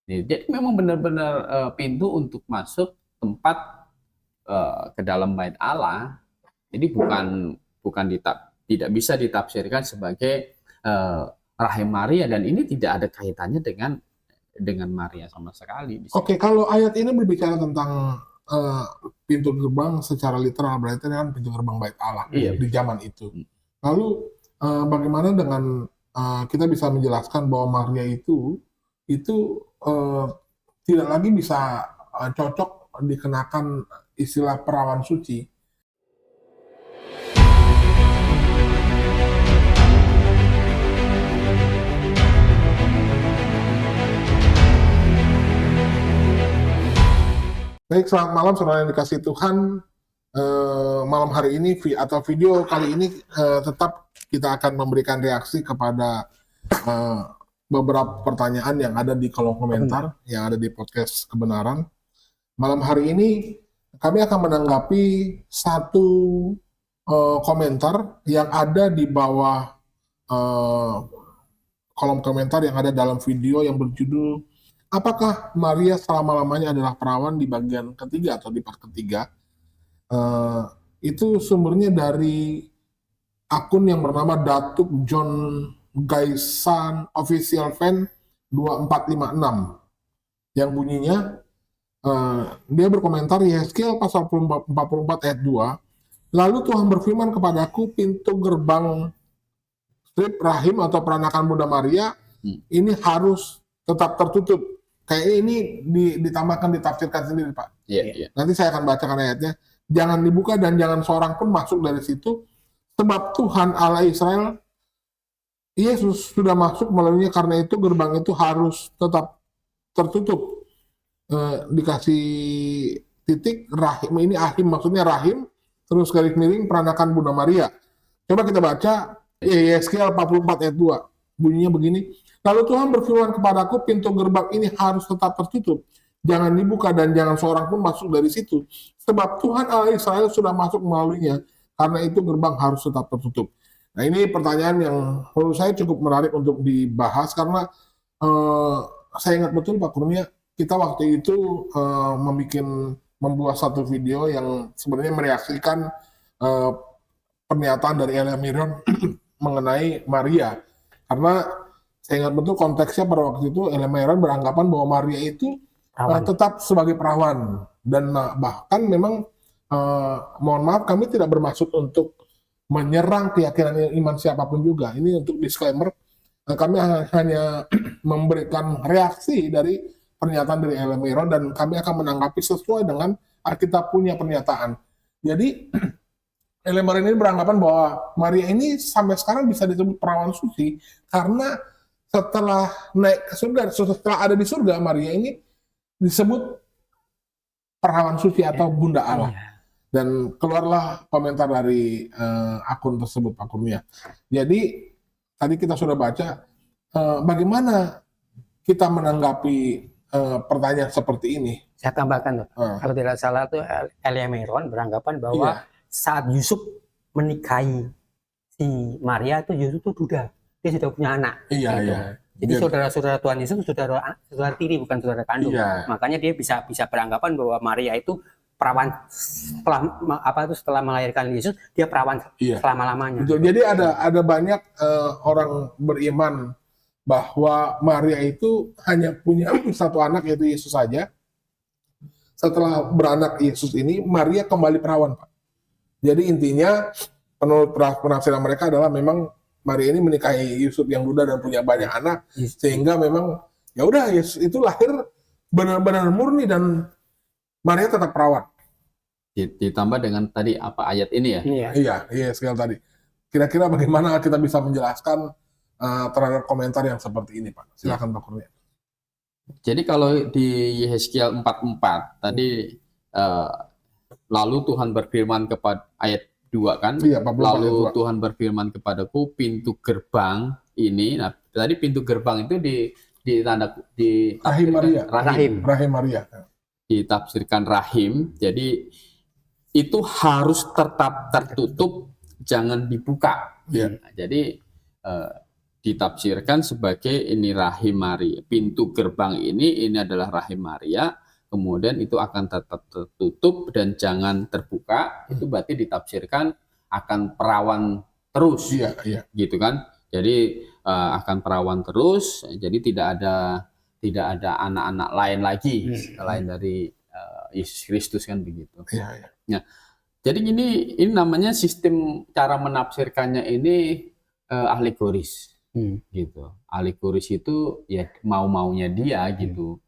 Jadi memang benar-benar pintu untuk masuk tempat ke dalam bait Allah. Jadi bukan tidak bisa ditafsirkan sebagai rahim Maria, dan ini tidak ada kaitannya dengan Maria sama sekali di sini. Oke, kalau ayat ini berbicara tentang eh, pintu gerbang secara literal, berarti kan pintu gerbang bait Allah Iya. di zaman itu. Lalu bagaimana dengan kita bisa menjelaskan bahwa Maria itu eh, tidak lagi bisa cocok dikenakan istilah perawan suci. Baik, selamat malam saudara yang dikasih Tuhan. Malam hari ini atau video kali ini tetap kita akan memberikan reaksi kepada beberapa pertanyaan yang ada di kolom komentar yang ada di podcast Kebenaran. Malam hari ini kami akan menanggapi satu komentar yang ada di bawah kolom komentar yang ada dalam video yang berjudul "Apakah Maria selama-lamanya adalah perawan?" di bagian ketiga atau di part ketiga. Itu sumbernya dari akun yang bernama Datuk John Gaisan Official Fan 2456 yang bunyinya dia berkomentar Yehezkiel pasal 44 ayat 2, lalu Tuhan berfirman kepadaku, pintu gerbang strip rahim atau peranakan Bunda Maria ini harus tetap tertutup. Kayak ini ditambahkan, ditafsirkan sendiri, Pak. Iya. Nanti saya akan bacakan ayatnya. Jangan dibuka dan jangan seorang pun masuk dari situ, sebab Tuhan Allah Israel, Yesus sudah masuk melaluinya, karena itu gerbang itu harus tetap tertutup. Dikasih titik, rahim, ini ahim maksudnya rahim, terus garis miring peranakan Bunda Maria. Coba kita baca Yehezkiel 44 ayat 2. Bunyinya begini, lalu Tuhan berfirman kepadaku, pintu gerbang ini harus tetap tertutup. Jangan dibuka dan jangan seorang pun masuk dari situ, sebab Tuhan Allah Israel sudah masuk melaluinya, karena itu gerbang harus tetap tertutup. Nah, ini pertanyaan yang menurut saya cukup menarik untuk dibahas, karena saya ingat betul Pak Kurnia, kita waktu itu membuat satu video yang sebenarnya mereaksikan pernyataan dari Elia Mirion mengenai Maria, karena saya ingat betul konteksnya pada waktu itu Elia Mirion beranggapan bahwa Maria itu tetap sebagai perawan, dan bahkan memang mohon maaf, kami tidak bermaksud untuk menyerang keyakinan iman siapapun juga. Ini untuk disclaimer, kami hanya memberikan reaksi dari pernyataan dari Elia Mirion, dan kami akan menanggapi sesuai dengan Alkitab punya pernyataan. Jadi Elia Mirion ini beranggapan bahwa Maria ini sampai sekarang bisa disebut perawan suci karena setelah naik ke surga, setelah ada di surga, Maria ini disebut perawan suci atau Bunda Allah. Dan keluarlah komentar dari akun tersebut, Pak Kurnia. Jadi tadi kita sudah baca bagaimana kita menanggapi pertanyaan seperti ini. Saya tambahkan, kalau tidak salah tuh Elia Mirion beranggapan bahwa saat Yusuf menikahi si Maria itu Yusuf itu duda, dia sudah punya anak. Iya. Jadi saudara-saudara Tuhan Yesus saudara tiri, bukan saudara kandung. Makanya dia bisa beranggapan bahwa Maria itu perawan setelah melahirkan Yesus, dia perawan selama-lamanya. Jadi ada banyak orang beriman bahwa Maria itu hanya punya satu anak, yaitu Yesus saja. Setelah beranak Yesus ini, Maria kembali perawan, Pak. Jadi intinya menurut penafsiran mereka adalah memang Maria ini menikahi Yusuf yang duda dan punya banyak anak, sehingga memang ya udah Yesus itu lahir benar-benar murni dan Maria tetap perawan. Ditambah dengan tadi apa ayat ini ya? Iya sekali tadi. Kira-kira bagaimana kita bisa menjelaskan terhadap komentar yang seperti ini, Pak? Silakan Pak Kurnia. Jadi kalau di Yehezkiel 44 tadi lalu Tuhan berfirman kepada ayat 2 kan, lalu Tuhan berfirman kepadaku, pintu gerbang ini. Nah, tadi pintu gerbang itu rahim Maria. Ditafsirkan rahim. Jadi itu harus tetap tertutup, jangan dibuka. Nah, jadi ditafsirkan sebagai ini rahim Maria. Pintu gerbang ini adalah rahim Maria, kemudian itu akan tetap tertutup dan jangan terbuka. Itu berarti ditafsirkan akan perawan terus, gitu kan? Jadi akan perawan terus, jadi tidak ada anak-anak lain lagi selain dari Yesus Kristus kan begitu. Nah, jadi ini namanya sistem cara menafsirkannya ini alegoris. Gitu. Alegoris itu ya mau-maunya dia gitu.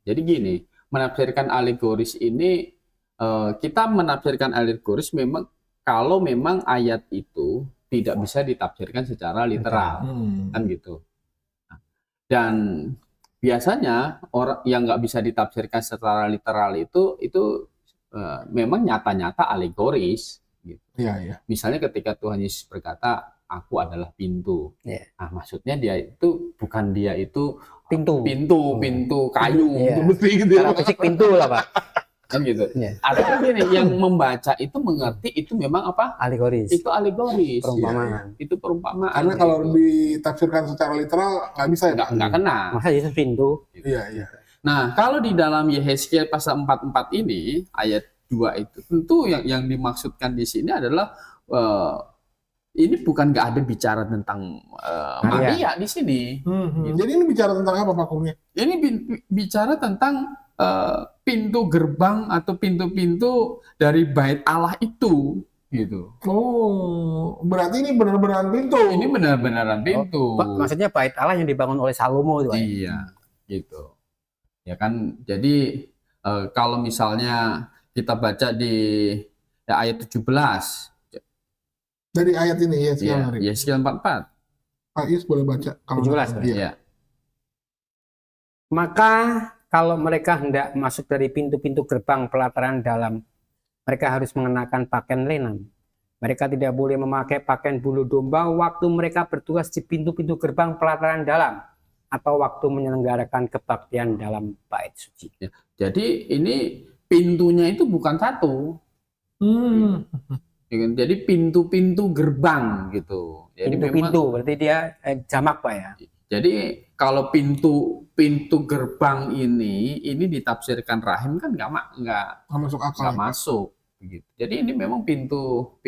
Jadi gini, menafsirkan alegoris ini kita menafsirkan alegoris memang kalau memang ayat itu tidak bisa ditafsirkan secara literal, kan gitu. Dan biasanya orang yang nggak bisa ditafsirkan secara literal itu memang nyata-nyata alegoris. Gitu. Misalnya ketika Tuhan Yesus berkata, aku adalah pintu. Nah, maksudnya dia itu bukan dia itu pintu kayu, pintu besi gitu. Cara fisik pintu lah, Pak. Kan gitu. Artinya gini, yang membaca itu mengerti itu memang apa? Alegoris. Itu alegoris. Perumpamaan. Itu perumpamaan. Karena kalau ditafsirkan secara literal nggak bisa ya, nggak kena. Masa Yesus pintu? Nah, kalau di dalam Yehezkiel pasal 44 ini ayat 2 itu tentu yang dimaksudkan di sini adalah ini bukan nggak ada bicara tentang Maria di sini. Jadi ini bicara tentang apa Pak Kurnia? Ini bicara tentang pintu gerbang atau pintu-pintu dari bait Allah itu, gitu. Oh, berarti ini benar-benar pintu. Ini benar-benaran pintu. Maksudnya bait Allah yang dibangun oleh Salomo itu. Iya, gitu. Ya kan, jadi kalau misalnya kita baca di ayat 17. Dari ayat ini ya, Yehezkiel 44. Pak Is boleh baca kalau 17. Iya. Maka kalau mereka hendak masuk dari pintu-pintu gerbang pelataran dalam, mereka harus mengenakan pakaian lenan. Mereka tidak boleh memakai pakaian bulu domba waktu mereka bertugas di pintu-pintu gerbang pelataran dalam atau waktu menyelenggarakan kebaktian dalam bait suci. Ya, jadi ini pintunya itu bukan satu. Jadi pintu-pintu gerbang gitu. Pintu-pintu berarti dia jamak Pak ya. Jadi kalau pintu gerbang ini ditafsirkan rahim kan nggak masuk akal. Nggak masuk begitu. Jadi ini memang pintu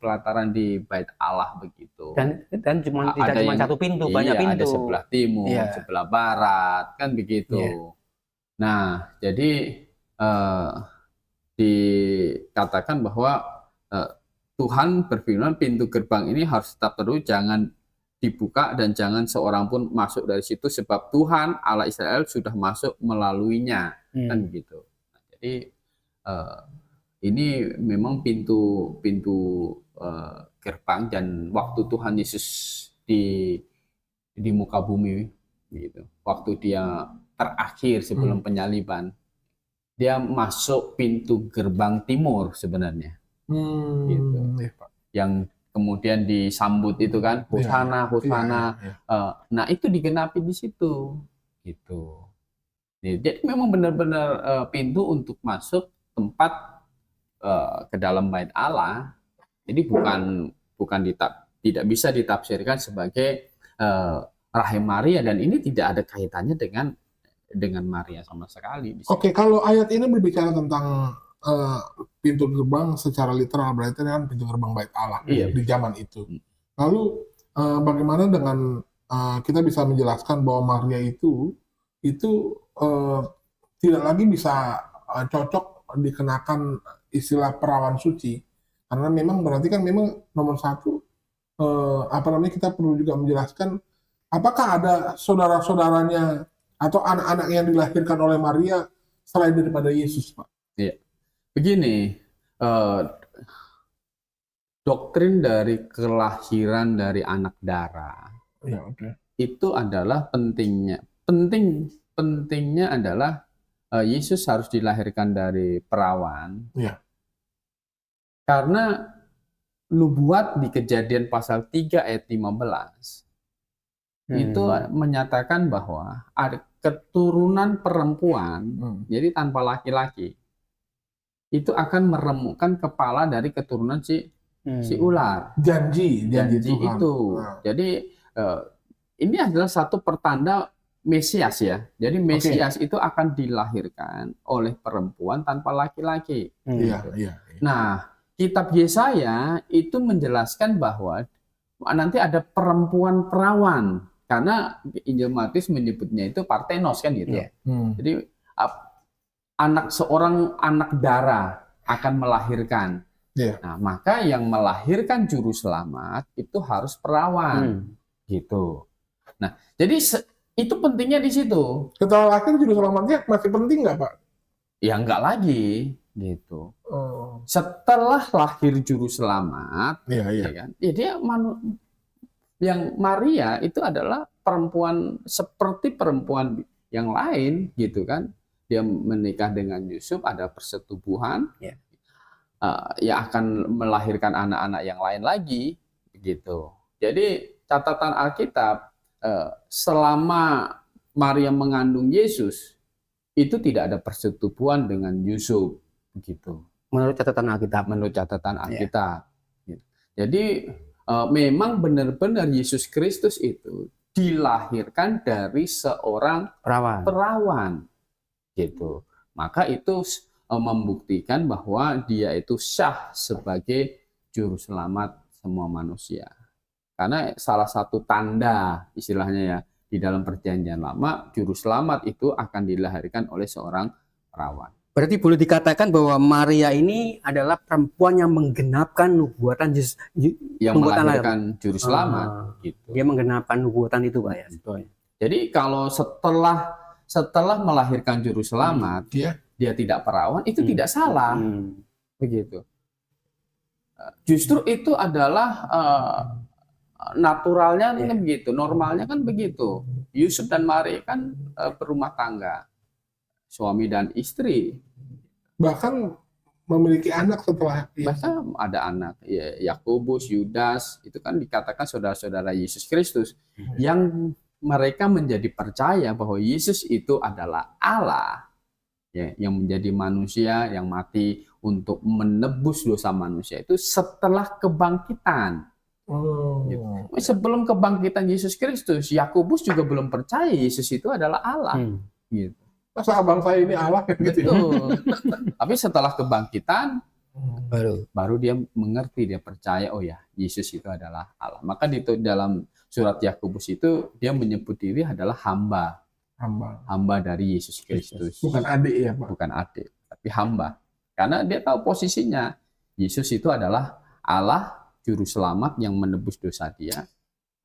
pelataran di bait Allah begitu. Dan tidak cuma satu pintu, banyak pintu. Ada sebelah timur, sebelah barat kan begitu. Nah, jadi dikatakan bahwa Tuhan berfirman pintu gerbang ini harus tetap terus, jangan dibuka dan jangan seorang pun masuk dari situ sebab Tuhan Allah Israel sudah masuk melaluinya, kan begitu. Nah, jadi ini memang pintu gerbang dan waktu Tuhan Yesus di muka bumi gitu. Waktu dia terakhir sebelum penyaliban, dia masuk pintu gerbang timur sebenarnya. Gitu. Yang kemudian disambut itu kan hosana. Nah, itu digenapi di situ gitu. Jadi memang benar-benar pintu untuk masuk tempat ke dalam bait Allah. Jadi tidak bisa ditafsirkan sebagai rahim Maria, dan ini tidak ada kaitannya dengan Maria sama sekali. Oke, kalau ayat ini berbicara tentang pintu gerbang secara literal, berarti kan pintu gerbang bait Allah di zaman itu. Lalu bagaimana dengan kita bisa menjelaskan bahwa Maria itu tidak lagi bisa cocok dikenakan istilah perawan suci, karena memang berarti kan memang nomor satu kita perlu juga menjelaskan apakah ada saudara-saudaranya atau anak-anak yang dilahirkan oleh Maria selain daripada Yesus, Pak? Iya. Begini, doktrin dari kelahiran dari anak darah itu adalah pentingnya adalah Yesus harus dilahirkan dari perawan, karena nubuat di Kejadian pasal 3 ayat 15 itu menyatakan bahwa ada keturunan perempuan, jadi tanpa laki-laki, itu akan meremukkan kepala dari keturunan si ular. Janji Tuhan. Itu. Jadi ini adalah satu pertanda Mesias ya. Jadi Mesias itu akan dilahirkan oleh perempuan tanpa laki-laki. Iya. Nah, kitab Yesaya itu menjelaskan bahwa nanti ada perempuan perawan, karena Injil Matius menyebutnya itu Parthenos kan gitu. Jadi seorang anak darah akan melahirkan. Nah, maka yang melahirkan juru selamat itu harus perawan, gitu. Nah, jadi itu pentingnya di situ. Setelah lahir juru selamatnya masih penting nggak, Pak? Ya enggak lagi, gitu. Setelah lahir juru selamat, ya kan? Ya dia yang Maria itu adalah perempuan seperti perempuan yang lain, gitu kan? Dia menikah dengan Yusuf, ada persetubuhan. Ya akan melahirkan anak-anak yang lain lagi, begitu. Jadi catatan Alkitab, selama Maria mengandung Yesus itu tidak ada persetubuhan dengan Yusuf, begitu. Menurut catatan Alkitab. Jadi memang benar-benar Yesus Kristus itu dilahirkan dari seorang perawan, gitu. Maka itu membuktikan bahwa dia itu sah sebagai juru selamat semua manusia. Karena salah satu tanda istilahnya ya di dalam perjanjian lama, juru selamat itu akan dilahirkan oleh seorang perawan. Berarti boleh dikatakan bahwa Maria ini adalah perempuan yang menggenapkan nubuatan Yesus, yang melahirkan juru selamat. Gitu. Dia menggenapkan nubuatan itu, Pak ya. Jadi kalau setelah melahirkan juru selamat, dia tidak perawan, itu tidak salah, begitu. Justru itu adalah naturalnya begitu, normalnya kan begitu. Yusuf dan Maria kan berumah tangga, suami dan istri. Bahkan memiliki anak setelah. Bahkan ada anak, Yakobus, Yudas, itu kan dikatakan saudara-saudara Yesus Kristus, yang mereka menjadi percaya bahwa Yesus itu adalah Allah. Ya, yang menjadi manusia yang mati untuk menebus dosa manusia itu setelah kebangkitan. Gitu. Sebelum kebangkitan Yesus Kristus, Yakobus juga belum percaya Yesus itu adalah Allah. Gitu. Masa abang saya ini Allah gitu. Tapi setelah kebangkitan baru dia mengerti, dia percaya, oh ya Yesus itu adalah Allah. Maka di dalam surat Yakobus itu dia menyebut diri adalah hamba dari Yesus Kristus. Bukan adik ya, Pak? Bukan adik, tapi hamba. Karena dia tahu posisinya. Yesus itu adalah Allah, juru selamat yang menebus dosa dia.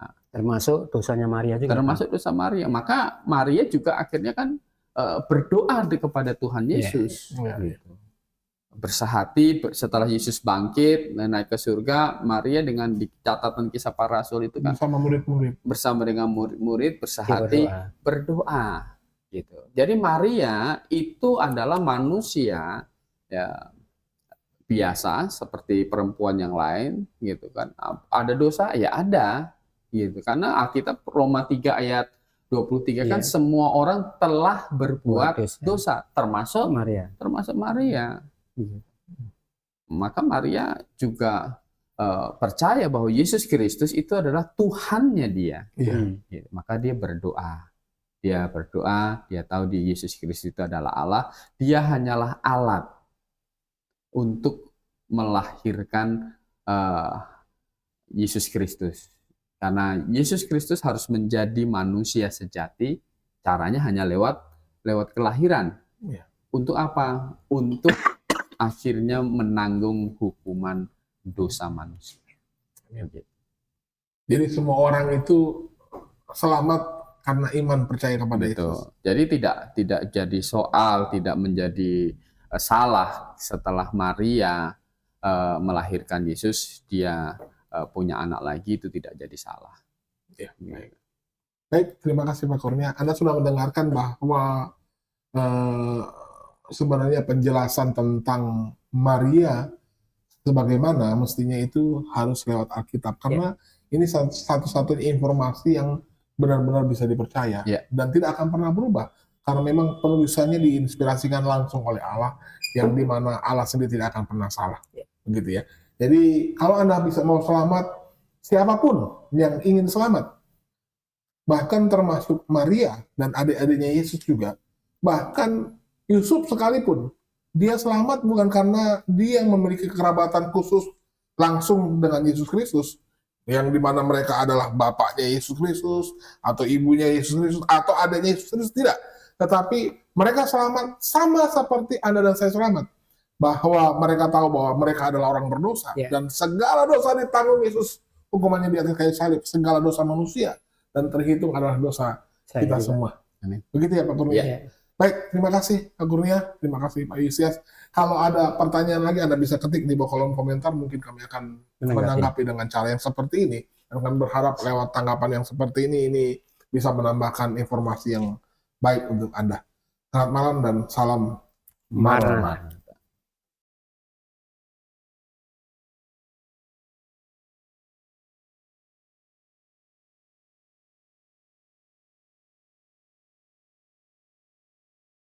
Nah, termasuk dosanya Maria juga. Termasuk dosa Maria. Maka Maria juga akhirnya kan berdoa kepada Tuhan Yesus. Gitu. Bersahati setelah Yesus bangkit, naik ke surga, Maria dengan di catatan kisah para rasul itu kan bersama dengan murid-murid bersahati berdoa gitu. Jadi Maria itu adalah manusia ya biasa seperti perempuan yang lain gitu kan. Ada dosa ya ada gitu. Karena Alkitab Roma 3 ayat 23 kan semua orang telah berbuat dosa termasuk Maria. Maka Maria juga percaya bahwa Yesus Kristus itu adalah Tuhannya dia. Maka dia berdoa. Dia tahu di Yesus Kristus itu adalah Allah. Dia hanyalah alat untuk melahirkan Yesus Kristus. Karena Yesus Kristus harus menjadi manusia sejati. Caranya hanya lewat kelahiran. Untuk apa? Untuk akhirnya menanggung hukuman dosa manusia. Jadi semua orang itu selamat karena iman percaya kepada Yesus. Jadi tidak jadi soal, tidak menjadi salah setelah Maria melahirkan Yesus, dia punya anak lagi, itu tidak jadi salah. Baik, terima kasih Pak Kurnia. Anda sudah mendengarkan bahwa sebenarnya penjelasan tentang Maria sebagaimana mestinya itu harus lewat Alkitab, karena ini satu-satunya informasi yang benar-benar bisa dipercaya dan tidak akan pernah berubah, karena memang penulisannya diinspirasikan langsung oleh Allah, yang dimana Allah sendiri tidak akan pernah salah, begitu ya. Jadi kalau Anda bisa mau selamat, siapapun yang ingin selamat, bahkan termasuk Maria dan adik-adiknya Yesus juga, bahkan Yusuf sekalipun, dia selamat bukan karena dia yang memiliki kerabatan khusus langsung dengan Yesus Kristus, yang dimana mereka adalah bapaknya Yesus Kristus, atau ibunya Yesus Kristus, atau adiknya Yesus Kristus, tidak. Tetapi mereka selamat sama seperti Anda dan saya selamat. Bahwa mereka tahu bahwa mereka adalah orang berdosa, dan segala dosa ditanggung Yesus, hukumannya di atas kayu salib, segala dosa manusia, dan terhitung adalah dosa kita semua. Begitu ya Pak Kurnia? Baik, terima kasih Pak Kurnia, terima kasih Pak Yusias. Kalau ada pertanyaan lagi Anda bisa ketik di bawah kolom komentar, mungkin kami akan menanggapi dengan cara yang seperti ini. Dan kami berharap lewat tanggapan yang seperti ini bisa menambahkan informasi yang baik untuk Anda. Selamat malam dan salam Maranatha.